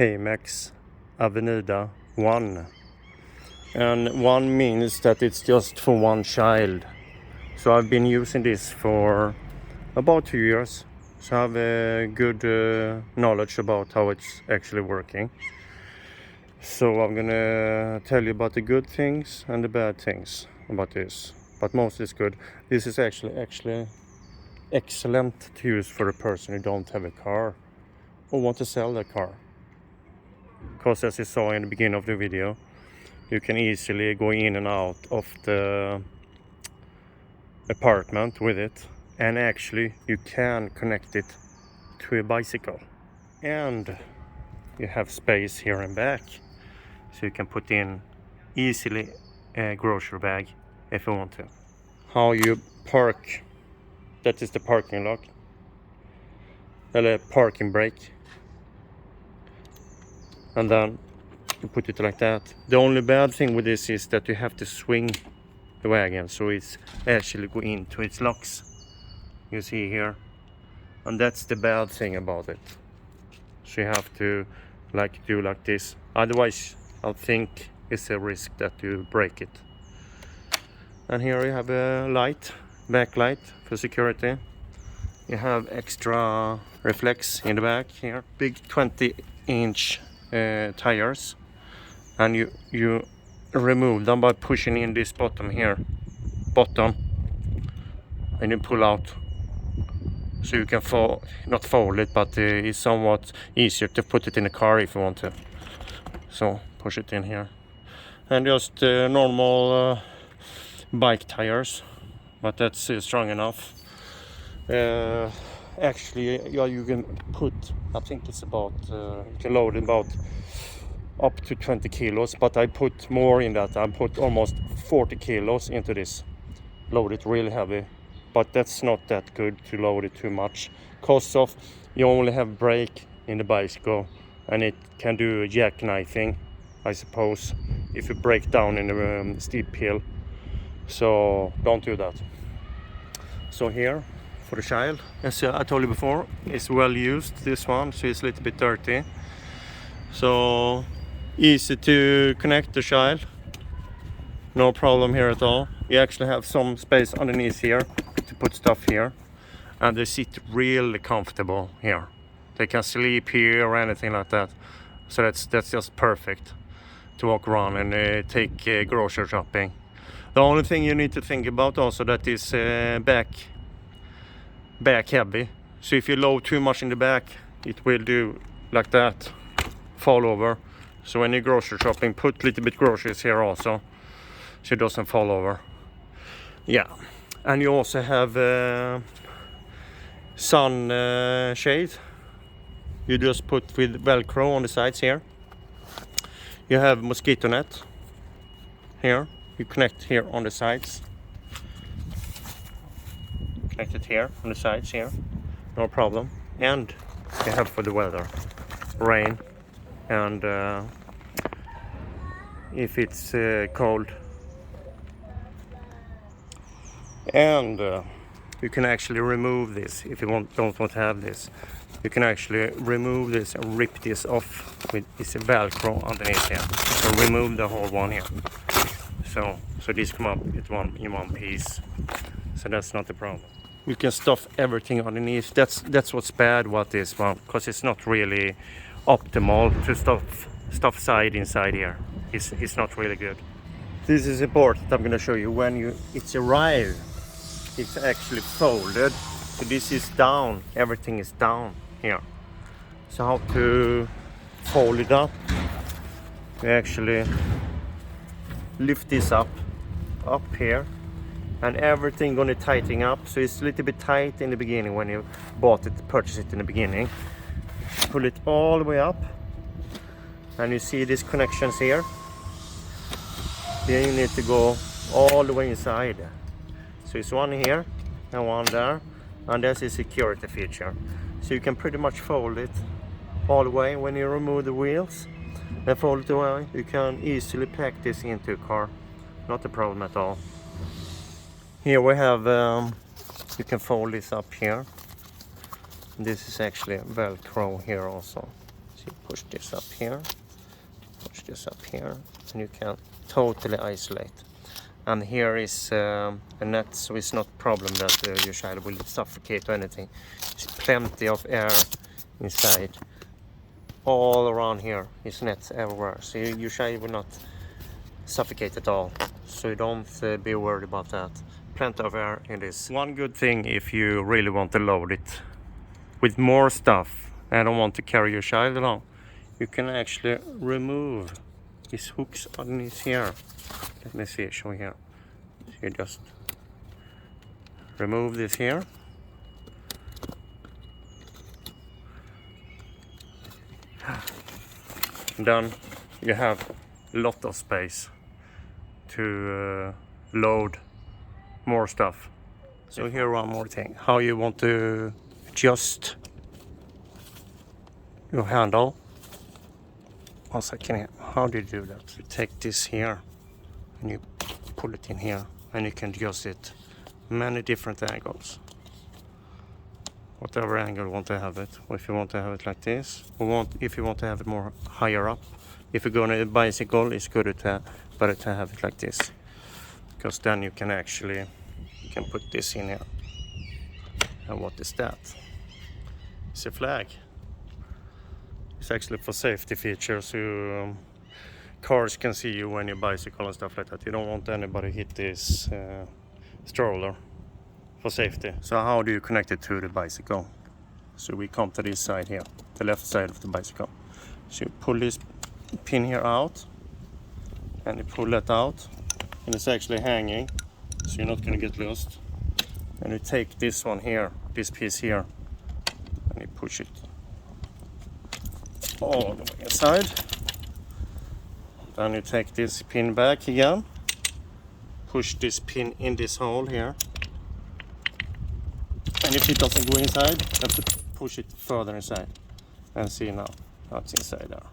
Hamax AVENIDA ONE, and one means that it's just for one child. So I've been using this for about 2 years, so I have a good knowledge about how it's actually working. So I'm gonna tell you about the good things and the bad things about this, but mostly it's good. This is actually excellent to use for a person who don't have a car or want to sell their car, because as you saw in the beginning of the video, you can easily go in and out of the apartment with it, and actually you can connect it to a bicycle, and you have space here and back, so you can put in easily a grocery bag if you want to. How you park, that is the parking lock, or parking brake, and then you put it like that. The only bad thing with this is that you have to swing the wagon so it's actually go into its locks, you see here, and that's the bad thing about it. So you have to do like this, otherwise I think it's a risk that you break it. And here you have a light, backlight for security. You have extra reflex in the back here, big 20-inch tires, and you remove them by pushing in this bottom, and you pull out, so you can not fold it, but it's somewhat easier to put it in the car if you want to. So push it in here, and just normal bike tires, but that's strong enough. Actually, yeah, you can put, I think it's about you can load about up to 20 kilos, but I put more in that. I put almost 40 kilos into this, load it really heavy, but that's not that good to load it too much, because of you only have brake in the bicycle, and it can do jackknifing, I suppose, if you break down in a steep hill. So don't do that. So here for the child, as I told you before, it's well used, this one, so it's a little bit dirty, so easy to connect the child, no problem here at all. You actually have some space underneath here to put stuff here, and they sit really comfortable here. They can sleep here or anything like that, so that's just perfect to walk around and take grocery shopping. The only thing you need to think about also, that is back heavy, so if you load too much in the back, it will do like that, fall over. So when you're grocery shopping, put a little bit groceries here also, so it doesn't fall over. Yeah, and you also have sun shade. You just put with Velcro on the sides here. You have mosquito net here. You connect here on the sides. Connect it here on the sides here, no problem. And you have for the weather, rain, and if it's cold, and you can actually remove this if you don't want to have this. You can actually remove this and rip this off with this Velcro underneath here. So remove the whole one here. So this come up in one piece. So that's not the problem. You can stuff everything underneath. That's what's bad about this one, because it's not really optimal to stuff side inside here. It's not really good. This is important. I'm going to show you when it's arrived. It's actually folded. So this is down. Everything is down here. So how to fold it up? You actually lift this up here, and everything gonna tighten up. So it's a little bit tight in the beginning when you purchased it in the beginning. Pull it all the way up, and you see these connections here. Then you need to go all the way inside. So it's one here and one there, and that's a security feature. So you can pretty much fold it all the way. When you remove the wheels and fold it away, you can easily pack this into a car. Not a problem at all. Here we have, you can fold this up here. This is actually Velcro here also. So you push this up here, and you can totally isolate. And here is a net, so it's not a problem that your child will suffocate or anything. There's plenty of air inside. All around here is nets everywhere, so your child will not suffocate at all. So you don't be worried about that. Plenty of air in this. One good thing if you really want to load it with more stuff and don't want to carry your child along, you can actually remove these hooks underneath here. Let me see, show here. So you just remove this here. And then you have a lot of space to load more stuff. So here one more thing, how you want to adjust your handle. 1 second here. How do you do that? You take this here and you pull it in here, and you can adjust it many different angles. Whatever angle you want to have it. Or if you want to have it like this, or if you want to have it more higher up. If you're going on a bicycle, it's better to have it like this, because then you can put this in here. And what is that? It's a flag. It's actually for safety features, so cars can see you when you bicycle and stuff like that. You don't want anybody hit this stroller, for safety. So how do you connect it to the bicycle? So we come to this side here, the left side of the bicycle. So you pull this pin here out, and you pull that out, and it's actually hanging, so you're not going to get lost. And you take this one here, this piece here, and you push it all the way inside. Then you take this pin back again, push this pin in this hole here, and if it doesn't go inside, you have to push it further inside. And see now it's inside there.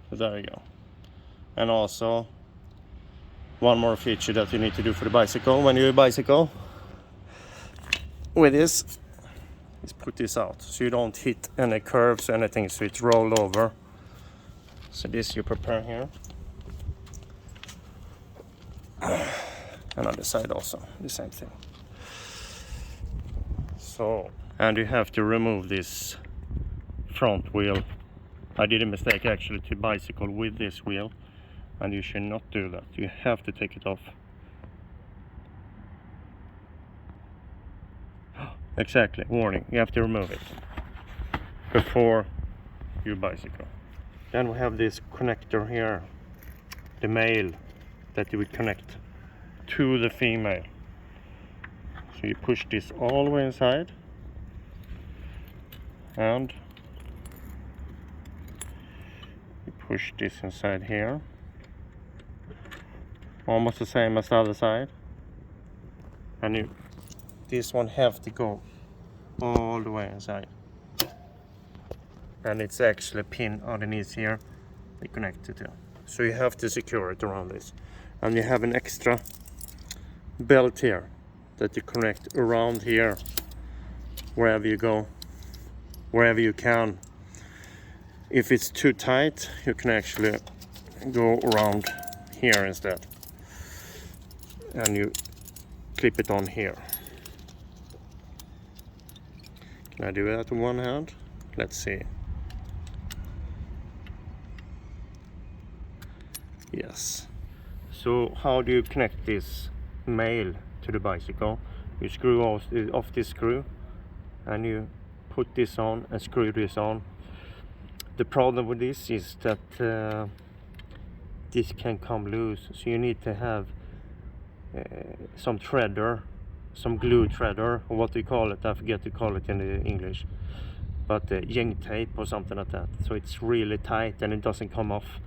So there you go. And also one more feature that you need to do for the bicycle when you bicycle with this is put this out, so you don't hit any curves or anything, so it's rolled over. So this you prepare here. And on the side also the same thing. So, and you have to remove this front wheel. I did a mistake actually to bicycle with this wheel, and you should not do that. You have to take it off. Exactly, warning, you have to remove it before you bicycle. Then we have this connector here, the male that you would connect to the female. So you push this all the way inside, and you push this inside here, almost the same as the other side, and this one have to go all the way inside, and it's actually a pin underneath here they connect it to. So you have to secure it around this, and you have an extra belt here that you connect around here wherever you go, wherever you can. If it's too tight, you can actually go around here instead, and you clip it on here. Can I do that with one hand? Let's see. Yes. So how do you connect this male to the bicycle? You screw off this screw, and you put this on and screw this on. The problem with this is that this can come loose, so you need to have some threader, some glue threader, or what do you call it? I forget to call it in the English, but yin tape or something like that, so it's really tight and it doesn't come off.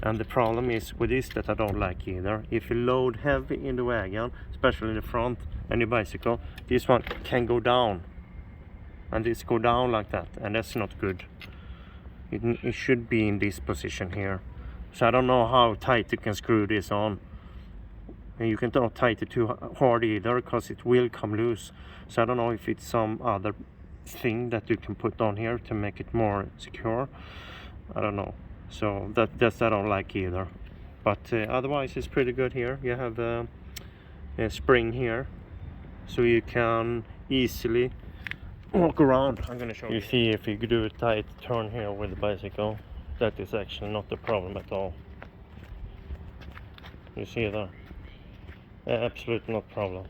And the problem is with this that I don't like either. If you load heavy in the wagon, especially in the front and your bicycle, this one can go down, and this go down like that, and that's not good. It should be in this position here. So I don't know how tight you can screw this on. And you can not tighten it too hard either, because it will come loose. So I don't know if it's some other thing that you can put on here to make it more secure. I don't know, so that's I don't like either, but otherwise it's pretty good here. You have a spring here, so you can easily walk around. I'm gonna show you. You see, if you do a tight turn here with the bicycle, that is actually not a problem at all. You see that? Absolutely not problem.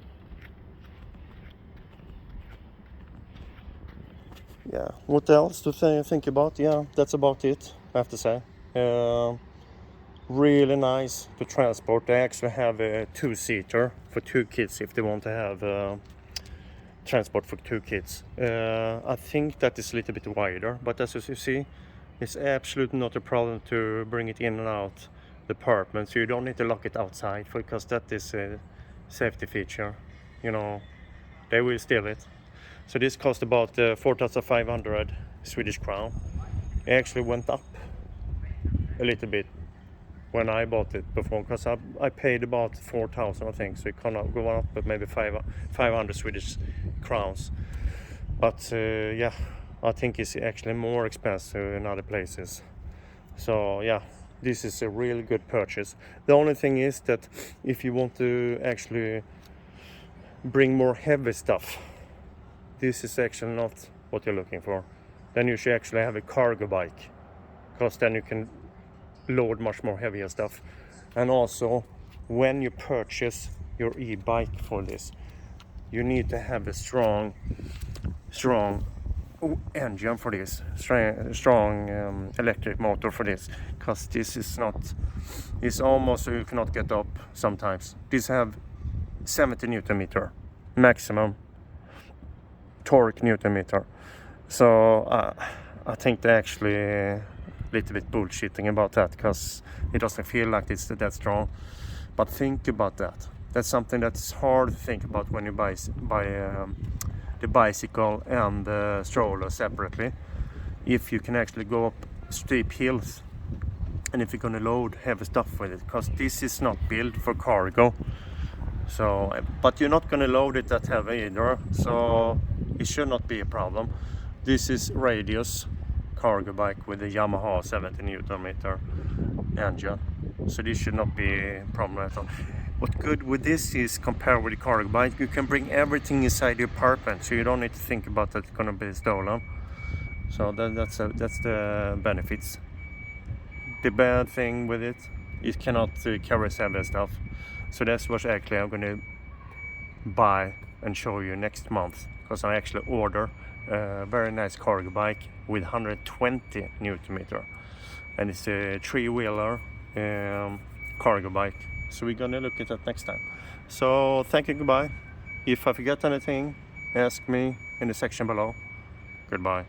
Yeah, what else to think about? Yeah, that's about it, I have to say. Really nice to transport. They actually have a two-seater for 2 kids if they want to have transport for 2 kids. I think that is a little bit wider, but as you see, it's absolutely not a problem to bring it in and out the apartment, so you don't need to lock it outside, because that is a safety feature. You know, they will steal it. So this cost about 4,500 Swedish crown. It actually went up a little bit when I bought it before, because I paid about 4,000, I think, so it can go up but maybe 500 Swedish crowns. But yeah, I think it's actually more expensive in other places. So yeah, this is a really good purchase. The only thing is that if you want to actually bring more heavy stuff, this is actually not what you're looking for. Then you should actually have a cargo bike, because then you can load much more heavier stuff. And also, when you purchase your e-bike for this, you need to have a strong engine for this, strong electric motor for this, because this is not, it's almost so you cannot get up sometimes. These have 70 Newton meter maximum torque Newton meter. So I think they're actually a little bit bullshitting about that, because it doesn't feel like it's that strong. But think about that. That's something that's hard to think about when you buy the bicycle and the stroller separately. If you can actually go up steep hills, and if you're gonna load heavy stuff with it, because this is not built for cargo. So, but you're not gonna load it that heavy either, so it should not be a problem. This is radius cargo bike with a Yamaha 70 Newton meter engine, so this should not be a problem at all. What good with this is, compared with the cargo bike, you can bring everything inside the apartment, so you don't need to think about that it's gonna be stolen. So that's the benefits. The bad thing with it, it cannot carry heavy stuff. So that's what actually I'm gonna buy and show you next month, because I actually order a very nice cargo bike with 120 Newton meter, and it's a 3-wheeler cargo bike. So we're gonna look at that next time. So thank you, goodbye. If I forget anything, ask me in the section below. Goodbye.